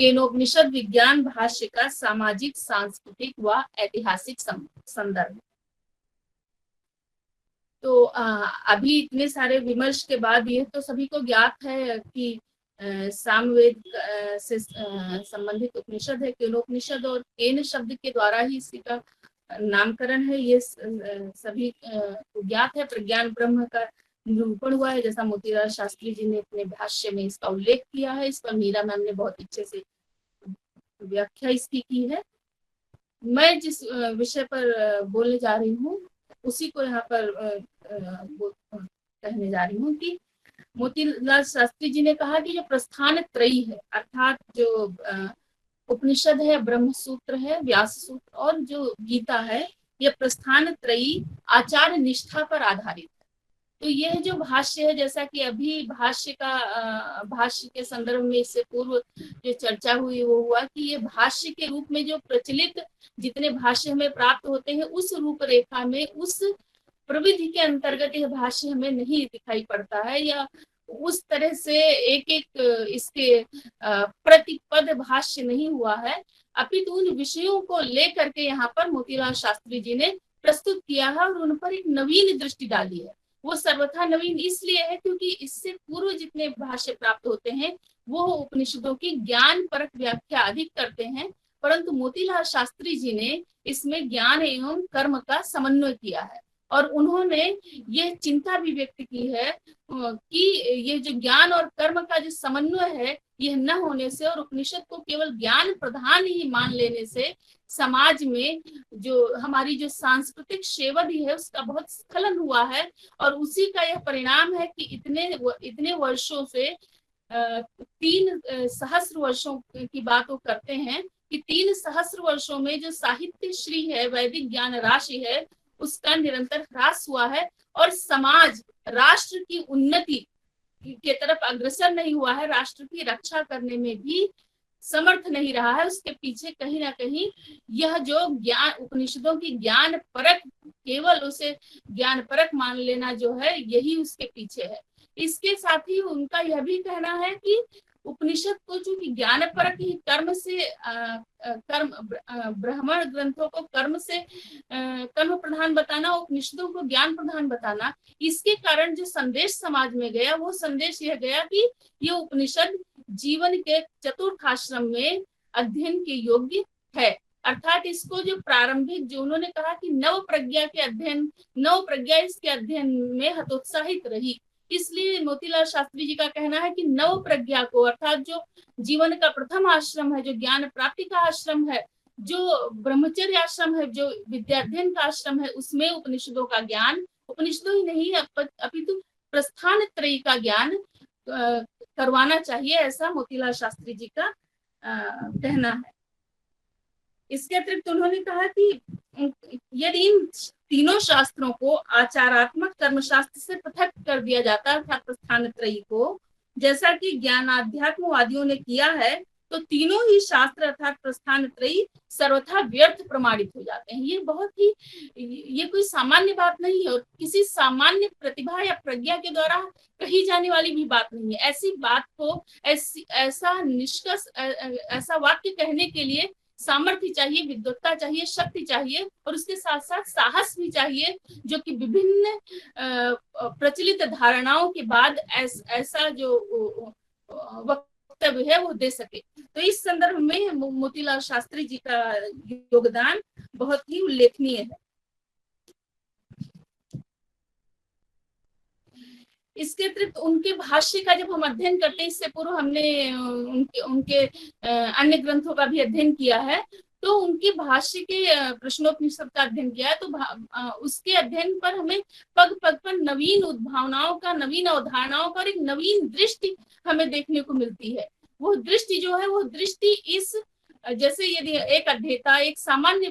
केनोपनिषद विज्ञान भाष्य का सामाजिक, सांस्कृतिक व ऐतिहासिक संदर्भ। तो अभी इतने सारे विमर्श के बाद ये तो सभी को ज्ञात है कि सामवेद से संबंधित उपनिषद है केनोपनिषद, और केन शब्द के द्वारा ही इसी का नामकरण है। ये सभी को ज्ञात है। प्रज्ञान ब्रह्म का निरूपण हुआ है, जैसा मोतीलाल शास्त्री जी ने अपने भाष्य में इसका उल्लेख किया है। इस पर मीरा मैम ने बहुत अच्छे से व्याख्या इसकी की है। मैं जिस विषय पर बोलने जा रही हूँ उसी को यहाँ पर कहने जा रही हूँ कि मोतीलाल शास्त्री जी ने कहा कि जो प्रस्थान त्रयी है, अर्थात जो उपनिषद है, ब्रह्म सूत्र है, व्यास सूत्र और जो गीता है, ये प्रस्थान त्रयी आचार निष्ठा पर आधारित है। तो यह जो भाष्य है, जैसा कि अभी भाष्य के संदर्भ में इससे पूर्व जो चर्चा हुई वो हुआ कि ये भाष्य के रूप में जो प्रचलित जितने भाष्य हमें प्राप्त होते हैं उस रूपरेखा में, उस प्रविधि के अंतर्गत यह भाष्य हमें नहीं दिखाई पड़ता है, या उस तरह से एक एक इसके प्रतिपद भाष्य नहीं हुआ है, अपितु उन विषयों को लेकर के यहाँ पर मोतीलाल शास्त्री जी ने प्रस्तुत किया है और उन पर एक नवीन दृष्टि डाली है। वो सर्वथा नवीन इसलिए है क्योंकि इससे पूर्व जितने भाष्य प्राप्त होते हैं वो उपनिषदों की ज्ञान परक व्याख्या अधिक करते हैं, परंतु मोतीलाल शास्त्री जी ने इसमें ज्ञान एवं कर्म का समन्वय किया है। और उन्होंने ये चिंता भी व्यक्त की है कि ये जो ज्ञान और कर्म का जो समन्वय है, यह न होने से और उपनिषद को केवल ज्ञान प्रधान ही मान लेने से समाज में जो हमारी जो सांस्कृतिक शेवधि है उसका बहुत स्खलन हुआ है। और उसी का यह परिणाम है कि इतने वर्षों से 3 सहस्र वर्षों की बात वो करते हैं कि 3 सहस्र वर्षों में जो साहित्य श्री है, वैदिक ज्ञान राशि है, उसका निरंतर ह्रास हुआ है और समाज राष्ट्र की उन्नति की तरफ अग्रसर नहीं हुआ है, राष्ट्र की रक्षा करने में भी समर्थ नहीं रहा है। उसके पीछे कहीं ना कहीं यह जो ज्ञान उपनिषदों की ज्ञान परक, केवल उसे ज्ञान परक मान लेना जो है, यही उसके पीछे है। इसके साथ ही उनका यह भी कहना है कि उपनिषद को जो ज्ञान परक ही कर्म से कर्म ब्राह्मण ग्रंथों को कर्म से कर्म प्रधान बताना, उपनिषदों को ज्ञान प्रधान बताना, इसके कारण जो संदेश समाज में गया वो संदेश यह गया कि ये उपनिषद जीवन के चतुर्थाश्रम में अध्ययन के योग्य है। अर्थात इसको जो प्रारंभिक जो उन्होंने कहा कि नव प्रज्ञा इसके अध्ययन में हतोत्साहित रही, इसलिए मोतीलाल शास्त्री जी का कहना है कि नव प्रज्ञा को, अर्थात जो जीवन का प्रथम आश्रम है, जो ज्ञान प्राप्ति का आश्रम है, जो ब्रह्मचर्य आश्रम है, जो विद्याध्ययन का आश्रम है, उसमें उपनिषदों का ज्ञान, उपनिषदों ही नहीं अपितु प्रस्थान त्रयी का ज्ञान करवाना चाहिए, ऐसा मोतीलाल शास्त्री जी का कहना है। इसके अतिरिक्त उन्होंने कहा कि यदि इन तीनों शास्त्रों को आचारात्मक कर्मशास्त्र से पृथक कर दिया जाता है, अर्थात प्रस्थान त्रयी को, जैसा कि ज्ञानाध्यात्मवादियों ने किया है, तो तीनों ही शास्त्र अर्थात प्रस्थान त्रयी सर्वथा व्यर्थ प्रमाणित हो जाते हैं। ये कोई सामान्य बात नहीं है और किसी सामान्य प्रतिभा या प्रज्ञा के द्वारा कही जाने वाली भी बात नहीं है। ऐसी बात को ऐसा निष्कर्ष, ऐसा वाक्य कहने के लिए सामर्थ्य चाहिए, विद्वत्ता चाहिए, शक्ति चाहिए और उसके साथ साथ साहस भी चाहिए, जो कि विभिन्न प्रचलित धारणाओं के बाद ऐसा जो वक्तव्य है वो दे सके। तो इस संदर्भ में मोतीलाल शास्त्री जी का योगदान बहुत ही उल्लेखनीय है। इसके अतिरिक्त उनके भाष्य का जब हम अध्ययन करते हैं, इससे पूर्व हमने उनके अन्य ग्रंथों का भी अध्ययन किया है, तो उनके भाष्य के प्रश्नोपनिषद का अध्ययन किया है, तो उसके अध्ययन पर हमें पग पग पर नवीन उद्भावनाओं का, नवीन अवधारणाओं का और एक नवीन दृष्टि हमें देखने को मिलती है। वो दृष्टि जो है, वो दृष्टि इस, जैसे यदि एक अध्येता, एक सामान्य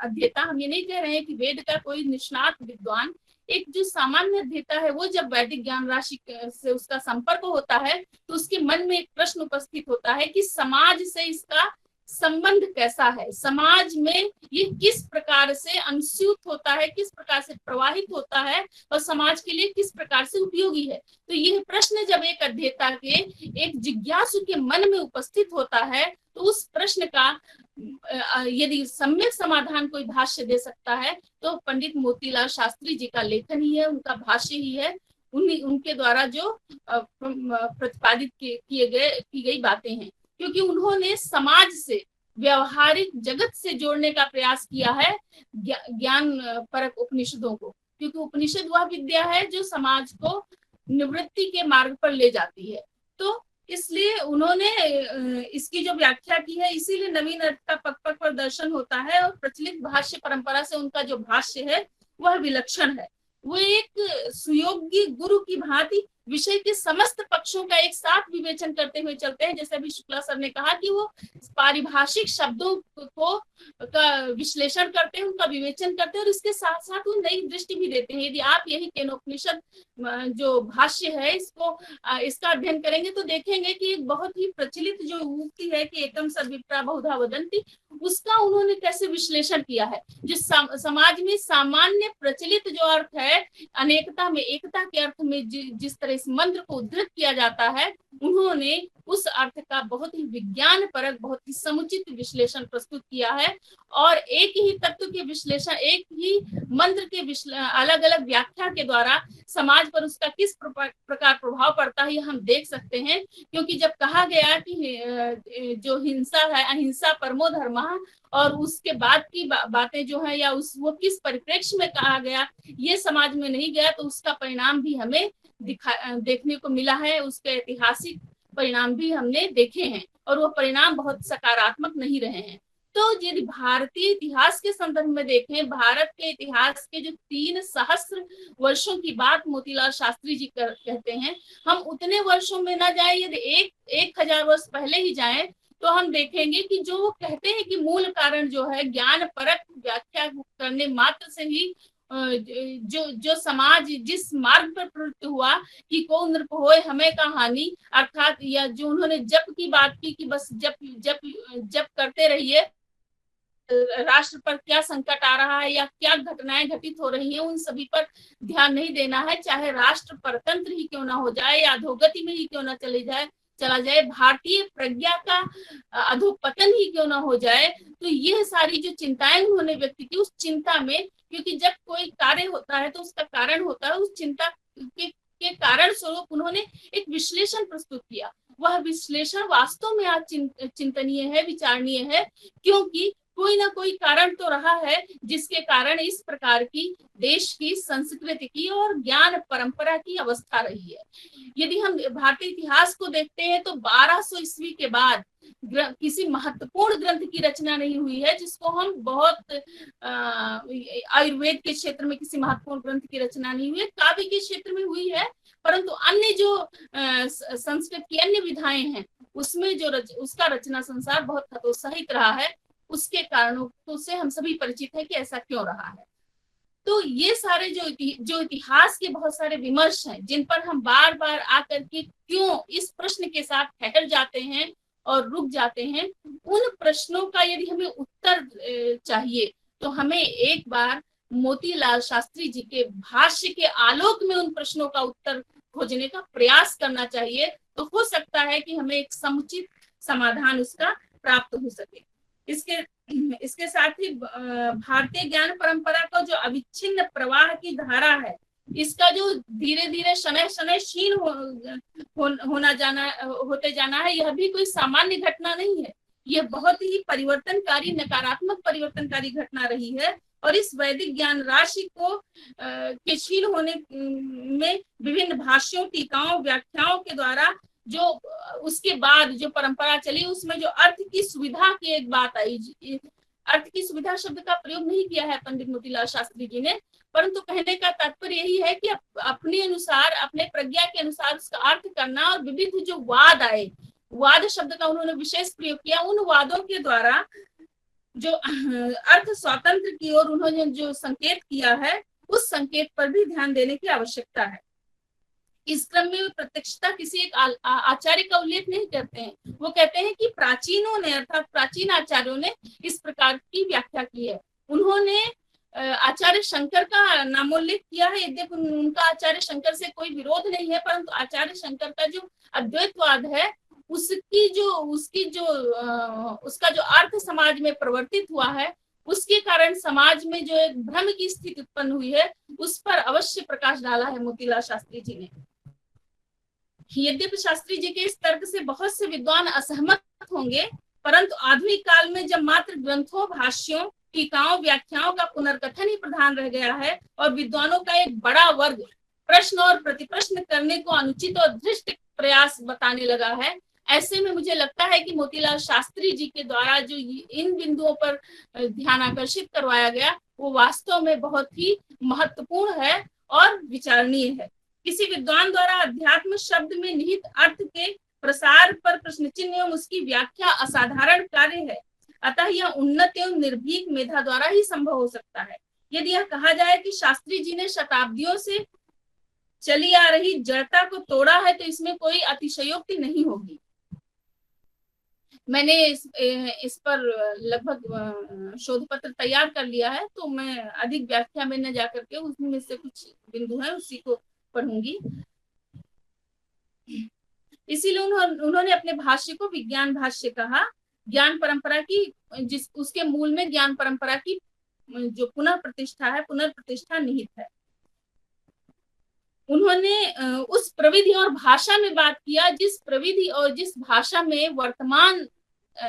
अध्येता, हम ये नहीं कह रहे हैं कि वेद का कोई निष्णात विद्वान, एक जो सामान्य अध्येता है, वो जब वैदिक ज्ञान राशि से उसका संपर्क होता है तो उसके मन में एक प्रश्न उपस्थित होता है कि समाज से इसका संबंध कैसा है, समाज में ये किस प्रकार से अनुस्यूत होता है, किस प्रकार से प्रवाहित होता है और समाज के लिए किस प्रकार से उपयोगी है। तो यह प्रश्न जब एक अध्येता के, एक जिज्ञासु के मन में उपस्थित होता है तो उस प्रश्न का यदि सम्यक समाधान कोई भाष्य दे सकता है तो पंडित मोतीलाल शास्त्री जी का लेखन ही है, उनका भाष्य ही है, उनके द्वारा जो प्रतिपादित की गई बातें हैं। क्योंकि उन्होंने समाज से, व्यवहारिक जगत से जोड़ने का प्रयास किया है ज्ञान परक उपनिषदों को, क्योंकि उपनिषद वह विद्या है जो समाज को निवृत्ति के मार्ग पर ले जाती है। तो इसलिए उन्होंने इसकी जो व्याख्या की है, इसीलिए नवीन अर्थ का पग पग पर दर्शन होता है और प्रचलित भाष्य परंपरा से उनका जो भाष्य है वह विलक्षण है। वो एक सुयोग्य गुरु की भांति विषय के समस्त पक्षों का एक साथ विवेचन करते हुए चलते हैं। जैसे अभी शुक्ला सर ने कहा कि वो पारिभाषिक शब्दों को का विश्लेषण करते हैं, उनका विवेचन करते हैं और इसके साथ साथ वो नई दृष्टि भी देते हैं। यदि आप यही केनोपनिषद जो भाष्य है इसका अध्ययन करेंगे तो देखेंगे कि एक बहुत ही प्रचलित जो उक्ति है कि एकम सर्वविप्रा बहुधा वदन्ति, उसका उन्होंने कैसे विश्लेषण किया है। जिस समाज में सामान्य प्रचलित जो अर्थ है अनेकता में एकता के अर्थ में जिस तरह इस मंत्र को उद्धृत किया जाता है, उन्होंने उस अर्थ का बहुत ही विज्ञान परक, बहुत ही समुचित विश्लेषण प्रस्तुत किया है। और एक ही तत्व के विश्लेषण, एक ही मंत्र के अलग अलग व्याख्या के द्वारा समाज पर उसका किस प्रकार प्रभाव पड़ता है हम देख सकते हैं। क्योंकि जब कहा गया कि जो हिंसा है अहिंसा परमो धर्मः, और उसके बाद की बातें जो है या वो किस परिप्रेक्ष्य में कहा गया, ये समाज में नहीं गया, तो उसका परिणाम भी हमें देखने को मिला है। उसके ऐतिहासिक परिणाम भी हमने देखे हैं और वो परिणाम बहुत सकारात्मक नहीं रहे हैं। तो यदि भारतीय इतिहास के संदर्भ में देखें, भारत के इतिहास के जो 3 सहस्त्र वर्षों की बात मोतीलाल शास्त्री जी कहते हैं, हम उतने वर्षों में ना जाए, यदि 1000 वर्ष पहले ही जाएं तो हम देखेंगे कि जो वो कहते हैं कि मूल कारण जो है ज्ञान परक व्याख्या करने मात्र से ही जो समाज जिस मार्ग पर प्रवृत्त हुआ कि को नृप होए हमें का हानि, अर्थात या जो उन्होंने जप की बात की कि बस जप करते रहिए, राष्ट्र पर क्या संकट आ रहा है या क्या घटनाएं घटित हो रही हैं उन सभी पर ध्यान नहीं देना है, चाहे राष्ट्र परतंत्र ही क्यों ना हो जाए या अधोगति में ही क्यों ना चला जाए, भारतीय प्रज्ञा का अधोपतन ही क्यों ना हो जाए। तो यह सारी जो चिंताएं उन्होंने व्यक्त की, उस चिंता में, क्योंकि जब कोई कार्य होता है तो उसका कारण होता है, उस चिंता के कारण स्वरूप उन्होंने एक विश्लेषण प्रस्तुत किया। वह विश्लेषण वास्तव में आज चिंतनीय है, विचारणीय है, क्योंकि कोई ना कोई कारण तो रहा है जिसके कारण इस प्रकार की देश की संस्कृति की और ज्ञान परंपरा की अवस्था रही है। यदि हम भारतीय इतिहास को देखते हैं तो 1200 ईस्वी के बाद किसी महत्वपूर्ण ग्रंथ की रचना नहीं हुई है जिसको हम बहुत आयुर्वेद के क्षेत्र में किसी महत्वपूर्ण ग्रंथ की रचना नहीं हुई है, काव्य के क्षेत्र में हुई है, परंतु अन्य जो संस्कृत की अन्य विधाएं हैं उसमें जो उसका रचना संसार बहुत हतोत्साहित रहा है। उसके कारणों से हम सभी परिचित हैं कि ऐसा क्यों रहा है। तो ये सारे जो इतिहास के बहुत सारे विमर्श हैं जिन पर हम बार बार आकर के क्यों इस प्रश्न के साथ ठहर जाते हैं और रुक जाते हैं, उन प्रश्नों का यदि हमें उत्तर चाहिए तो हमें एक बार मोतीलाल शास्त्री जी के भाष्य के आलोक में उन प्रश्नों का उत्तर खोजने का प्रयास करना चाहिए। तो हो सकता है कि हमें एक समुचित समाधान उसका प्राप्त हो सके। इसके साथ ही भारतीय ज्ञान परंपरा का जो अविच्छिन्न प्रवाह की धारा है, इसका जो धीरे धीरे शनय शनय क्षीण होते जाना है, यह भी कोई सामान्य घटना नहीं है। यह बहुत ही परिवर्तनकारी, नकारात्मक परिवर्तनकारी घटना रही है। और इस वैदिक ज्ञान राशि को के क्षीण होने में विभिन्न भाष्यों, टीकाओं, व्याख्याओं के द्वारा जो उसके बाद जो परंपरा चली उसमें जो अर्थ की सुविधा की एक बात आई, अर्थ की सुविधा शब्द का प्रयोग नहीं किया है पंडित मोतीलाल शास्त्री जी ने, परंतु कहने का तात्पर्य यही है कि अपने अनुसार, अपने प्रज्ञा के अनुसार उसका अर्थ करना। और विविध जो वाद आए, वाद शब्द का उन्होंने विशेष प्रयोग किया, उन वादों के द्वारा जो अर्थ स्वातंत्र की ओर उन्होंने जो संकेत किया है, उस संकेत पर भी ध्यान देने की आवश्यकता है। इस क्रम में प्रत्यक्षता किसी एक आचार्य का उल्लेख नहीं करते हैं। वो कहते हैं कि प्राचीनों ने अर्थात प्राचीन आचार्यों ने इस प्रकार की व्याख्या की है। उन्होंने आचार्य शंकर का नामोल्लेख किया है। यद्यपि उनका आचार्य शंकर से कोई विरोध नहीं है, परंतु आचार्य शंकर का जो अद्वैतवाद है उसका जो अर्थ समाज में प्रवर्तित हुआ है, उसके कारण समाज में जो एक भ्रम की स्थिति उत्पन्न हुई है, उस पर अवश्य प्रकाश डाला है मोतीलाल शास्त्री जी ने। यद्यपि शास्त्री जी के इस तर्क से बहुत से विद्वान असहमत होंगे, परंतु आधुनिक काल में जब मात्र ग्रंथों, भाष्यों, टीकाओं, व्याख्याओं का पुनर्कथन ही प्रधान रह गया है और विद्वानों का एक बड़ा वर्ग प्रश्न और प्रतिप्रश्न करने को अनुचित और धृष्ट प्रयास बताने लगा है, ऐसे में मुझे लगता है कि मोतीलाल शास्त्री जी के द्वारा जो इन बिंदुओं पर ध्यान आकर्षित करवाया गया, वो वास्तव में बहुत ही महत्वपूर्ण है और विचारणीय है। किसी विद्वान द्वारा अध्यात्म शब्द में निहित अर्थ के प्रसार पर प्रश्न चिन्ह एवं उसकी व्याख्या असाधारण कार्य है, अतः यह उन्नत एवं निर्भीक मेधा द्वारा ही संभव हो सकता है। यदि यह कहा जाए कि शास्त्री जी ने शताब्दियों से चली आ रही जड़ता को तोड़ा है, तो इसमें कोई अतिशयोक्ति नहीं होगी। मैंने इस पर लगभग शोध पत्र तैयार कर लिया है, तो मैं अधिक व्याख्या में न जाकर के उसमें से कुछ बिंदु है उसी को पढ़ूंगी। इसीलिए उन्होंने अपने भाष्य को विज्ञान भाष्य कहा। ज्ञान परंपरा की उसके मूल में ज्ञान परंपरा की जो पुनर्प्रतिष्ठा निहित है। उन्होंने उस प्रविधि और भाषा में बात किया जिस प्रविधि और जिस भाषा में वर्तमान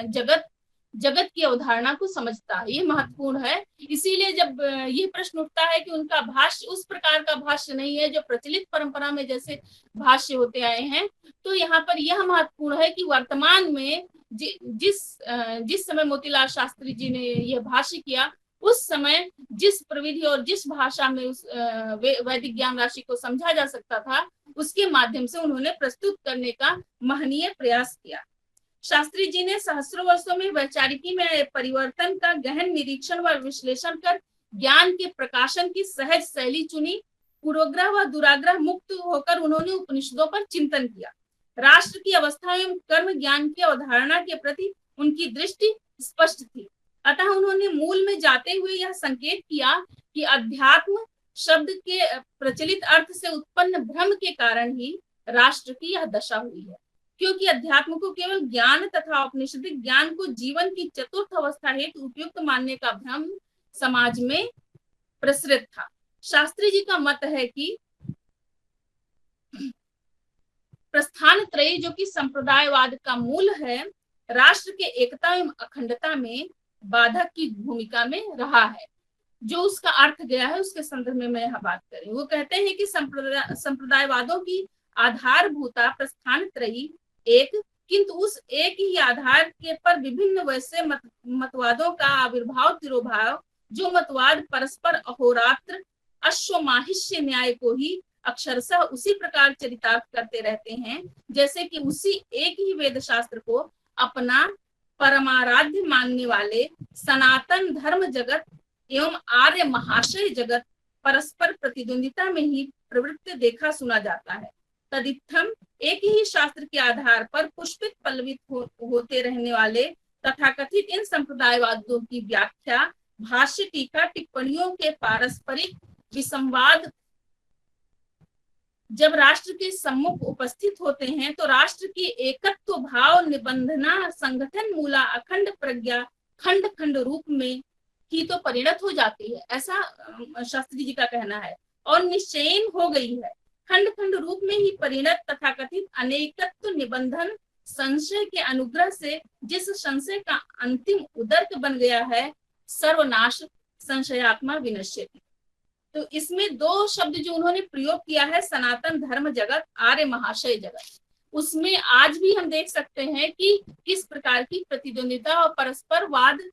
जगत की अवधारणा को समझता है। ये महत्वपूर्ण है। इसीलिए जब ये प्रश्न उठता है कि उनका भाष्य उस प्रकार का भाष्य नहीं है जो प्रचलित परंपरा में जैसे भाष्य होते आए हैं, तो यहाँ पर यह महत्वपूर्ण है कि वर्तमान में जिस समय मोतीलाल शास्त्री जी ने यह भाष्य किया, उस समय जिस प्रविधि और जिस भाषा में उस वैदिक ज्ञान राशि को समझा जा सकता था, उसके माध्यम से उन्होंने प्रस्तुत करने का महनीय प्रयास किया। शास्त्री जी ने सहस्रों वर्षों में वैचारिकी में परिवर्तन का गहन निरीक्षण व विश्लेषण कर ज्ञान के प्रकाशन की सहज शैली चुनी। पूर्वग्रह व दुराग्रह मुक्त होकर उन्होंने उपनिषदों पर चिंतन किया। राष्ट्र की अवस्था एवं कर्म ज्ञान की अवधारणा के प्रति उनकी दृष्टि स्पष्ट थी। अतः उन्होंने मूल में जाते हुए यह संकेत किया कि अध्यात्म शब्द के प्रचलित अर्थ से उत्पन्न भ्रम के कारण ही राष्ट्र की यह दशा हुई है, क्योंकि अध्यात्म को केवल ज्ञान तथा औपनिषदिक ज्ञान को जीवन की चतुर्थ अवस्था हेतु उपयुक्त मानने का भ्रम समाज में प्रसरित था। शास्त्री जी का मत है कि प्रस्थान त्रयी, जो कि संप्रदायवाद का मूल है, राष्ट्र के एकता एवं अखंडता में बाधक की भूमिका में रहा है। जो उसका अर्थ गया है उसके संदर्भ में मैं यहाँ बात करें। वो कहते हैं कि संप्रदायवादों की आधारभूता प्रस्थान त्रयी एक, किंतु उस एक ही आधार के पर विभिन्न वैसे मतवादों का आविर्भाव तिरोभाव, जो मतवाद परस्पर अहोरात्र अश्वमाहिष्य न्याय को ही अक्षरशः उसी प्रकार चरितार्थ करते रहते हैं जैसे कि उसी एक ही वेद शास्त्र को अपना परमाराध्य मानने वाले सनातन धर्म जगत एवं आर्य महाशय जगत परस्पर प्रतिद्वंदिता में ही प्रवृत्त देखा सुना जाता है। तदित्थम एक ही शास्त्र के आधार पर पुष्पित पल्लवित होते रहने वाले तथाकथित इन संप्रदायवादों की व्याख्या, भाष्य, टीका, टिप्पणियों के पारस्परिक विसंवाद जब राष्ट्र के सम्मुख उपस्थित होते हैं, तो राष्ट्र की एकत्व भाव निबंधना संगठन मूला अखंड प्रज्ञा खंड खंड रूप में ही तो परिणत हो जाती है, ऐसा शास्त्री जी का कहना है, और निश्चयन हो गई है। खंड खंड रूप में ही परिणत तथाकथित अनेकत्व निबंधन संशय के अनुग्रह से जिस संशय का अंतिम उदर्क बन गया है, सर्वनाश संशयात्मा विनश्यति। तो इसमें दो शब्द जो उन्होंने प्रयोग किया है, सनातन धर्म जगत, आर्य महाशय जगत, उसमें आज भी हम देख सकते हैं कि किस प्रकार की प्रतिद्वंदिता और परस्पर वाद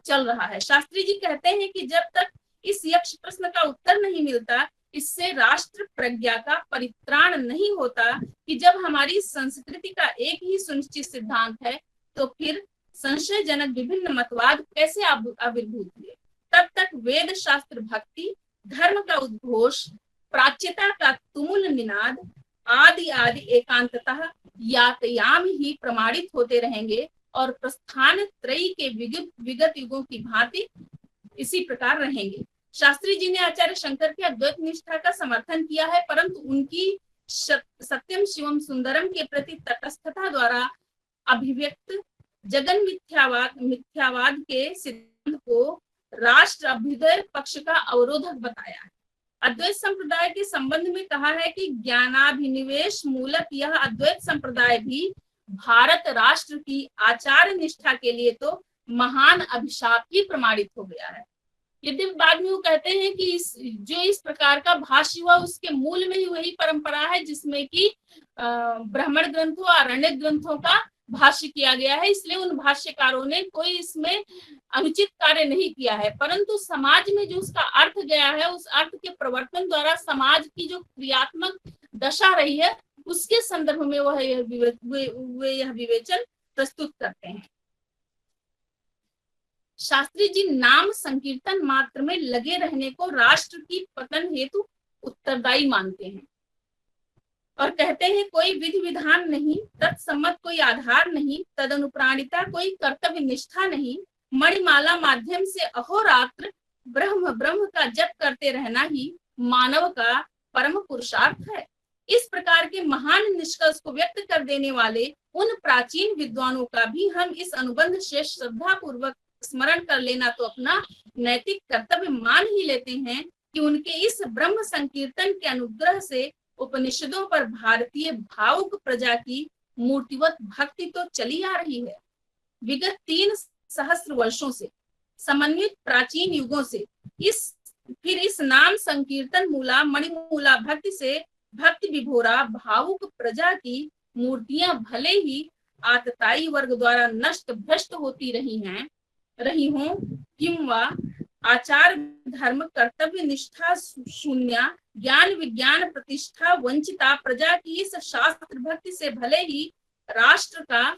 चल रहा है। शास्त्री जी कहते हैं कि जब तक इस यक्ष प्रश्न का उत्तर नहीं मिलता, इससे राष्ट्र प्रज्ञा का परित्राण नहीं होता कि जब हमारी संस्कृति का एक ही सुनिश्चित सिद्धांत है, तो फिर संशयजनक विभिन्न मतवाद कैसे आविर्भूत हुए। तब तक वेद शास्त्र भक्ति धर्म का उद्घोष प्राच्यता का तुमुल निनाद आदि आदि एकांततः यातयाम ही प्रमाणित होते रहेंगे और प्रस्थान त्रयी के विगत युगों की भांति इसी प्रकार रहेंगे। शास्त्री जी ने आचार्य शंकर की अद्वैत निष्ठा का समर्थन किया है, परंतु उनकी सत्यम शिवम सुंदरम के प्रति तटस्थता द्वारा अभिव्यक्त जगन मिथ्यावाद के सिद्धांत को राष्ट्र अभ्युदय पक्ष का अवरोधक बताया है। अद्वैत संप्रदाय के संबंध में कहा है कि ज्ञानाभिनिवेश मूलक यह अद्वैत संप्रदाय भी भारत राष्ट्र की आचार निष्ठा के लिए तो महान अभिशाप ही प्रमाणित हो गया है। यदि बाद में वो कहते हैं कि इस प्रकार का भाष्य हुआ उसके मूल में ही वही परंपरा है जिसमें कि ब्राह्मण ग्रंथों अरण्य ग्रंथों का भाष्य किया गया है, इसलिए उन भाष्यकारों ने कोई इसमें अनुचित कार्य नहीं किया है, परंतु समाज में जो उसका अर्थ गया है उस अर्थ के प्रवर्तन द्वारा समाज की जो क्रियात्मक दशा रही है उसके संदर्भ में वे यह विवेचन प्रस्तुत करते हैं। शास्त्री जी नाम संकीर्तन मात्र में लगे रहने को राष्ट्र की पतन हेतु उत्तरदायी मानते हैं और कहते हैं कोई विधि विधान नहीं, तत्सम्मत कोई आधार नहीं, तदनुप्राणिता कोई कर्तव्य निष्ठा नहीं, मणिमाला माध्यम से अहोरात्र ब्रह्म ब्रह्म का जप करते रहना ही मानव का परम पुरुषार्थ है। इस प्रकार के महान निष्कर्ष को व्यक्त कर देने वाले उन प्राचीन विद्वानों का भी हम इस अनुबंध से श्रद्धा पूर्वक स्मरण कर लेना तो अपना नैतिक कर्तव्य मान ही लेते हैं कि उनके इस ब्रह्म संकीर्तन के अनुग्रह से उपनिषदों पर भारतीय भावुक प्रजा की मूर्तिवत भक्ति तो चली आ रही है। विगत 3 सहस्त्र वर्षों से समन्वित प्राचीन युगों से इस नाम संकीर्तन मूला मणिमूला भक्ति से भक्ति विभोरा भावुक प्रजा की मूर्तियां भले ही आतताई वर्ग द्वारा नष्ट भ्रष्ट होती रही हों किंवा आचार धर्म कर्तव्य निष्ठा शून्य ज्ञान विज्ञान प्रतिष्ठा वंचिता प्रजा की इस शास्त्र भक्ति से भले ही राष्ट्र का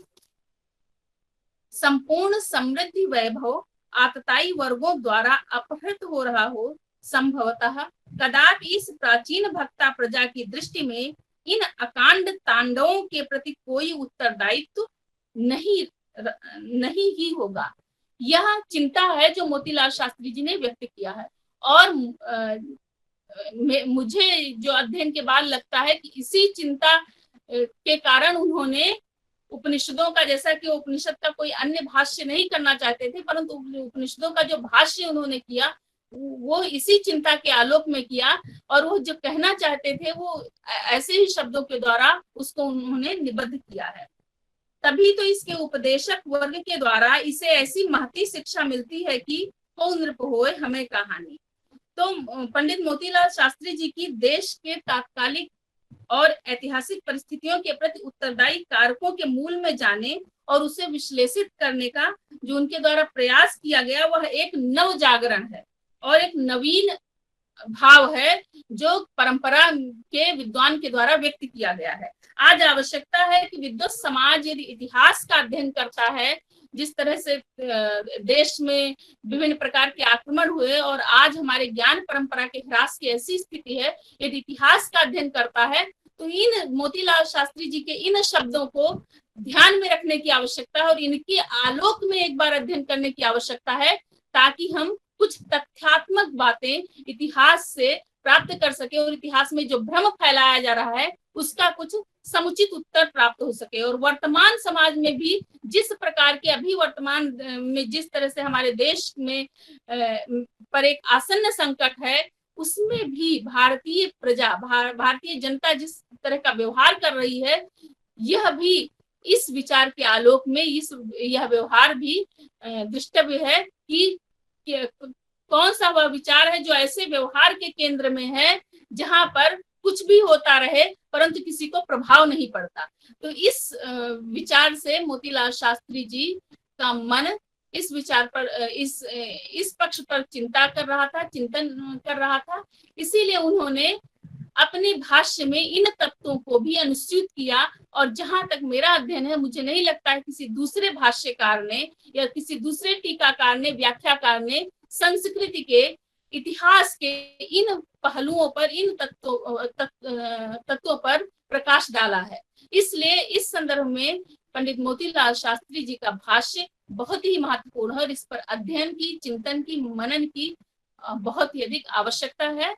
संपूर्ण समृद्धि वैभव आतताई वर्गों द्वारा अपहृत हो रहा हो, संभवतः कदापि इस प्राचीन भक्ता प्रजा की दृष्टि में इन अकांड तांडवों के प्रति कोई उत्तरदायित्व नहीं ही होगा। यह चिंता है जो मोतीलाल शास्त्री जी ने व्यक्त किया है और मुझे जो अध्ययन के बाद लगता है कि इसी चिंता के कारण उन्होंने उपनिषदों का, जैसा कि उपनिषद का कोई अन्य भाष्य नहीं करना चाहते थे, परंतु उपनिषदों का जो भाष्य उन्होंने किया वो इसी चिंता के आलोक में किया और वो जो कहना चाहते थे वो ऐसे ही शब्दों के द्वारा उसको उन्होंने निबद्ध किया है। तभी तो इसके उपदेशक वर्ग के द्वारा इसे ऐसी महती शिक्षा मिलती है कि हो नृप होए हमें कहानी। तो पंडित मोतीलाल शास्त्री जी की देश के तात्कालिक और ऐतिहासिक परिस्थितियों के प्रति उत्तरदायी कारकों के मूल में जाने और उसे विश्लेषित करने का जो उनके द्वारा प्रयास किया गया वह एक नव जागरण है और एक नवीन भाव है जो परंपरा के विद्वान के द्वारा व्यक्त किया गया है। आज आवश्यकता है कि विद्वत समाज यदि इतिहास का अध्ययन करता है, जिस तरह से देश में विभिन्न प्रकार के आक्रमण हुए और आज हमारे ज्ञान परंपरा के ह्रास की ऐसी स्थिति है, यदि इतिहास का अध्ययन करता है तो इन मोतीलाल शास्त्री जी के इन शब्दों को ध्यान में रखने की आवश्यकता है और इनके आलोक में एक बार अध्ययन करने की आवश्यकता है ताकि हम कुछ तथ्यात्मक बातें इतिहास से प्राप्त कर सके और इतिहास में जो भ्रम फैलाया जा रहा है उसका कुछ समुचित उत्तर प्राप्त हो सके। और वर्तमान समाज में भी जिस प्रकार के अभी वर्तमान में जिस तरह से हमारे देश में पर एक आसन्न संकट है उसमें भी भारतीय प्रजा भारतीय जनता जिस तरह का व्यवहार कर रही है यह भी इस विचार के आलोक में यह व्यवहार भी दृष्टव्य है कि कौन सा वह विचार है जो ऐसे व्यवहार के केंद्र में है जहां पर कुछ भी होता रहे परंतु किसी को प्रभाव नहीं पड़ता। तो इस विचार से मोतीलाल शास्त्री जी का मन इस विचार पर इस पक्ष पर चिंतन कर रहा था, इसीलिए उन्होंने अपने भाष्य में इन तत्वों को भी अनुस्यूत किया और जहां तक मेरा अध्ययन है मुझे नहीं लगता है किसी दूसरे भाष्यकार ने या किसी दूसरे टीकाकार ने व्याख्याकार ने संस्कृति के इतिहास के इन पहलुओं पर, इन तत्वों पर प्रकाश डाला है। इसलिए इस संदर्भ में पंडित मोतीलाल शास्त्री जी का भाष्य बहुत ही महत्वपूर्ण है और इस पर अध्ययन की, चिंतन की, मनन की बहुत ही अधिक आवश्यकता है।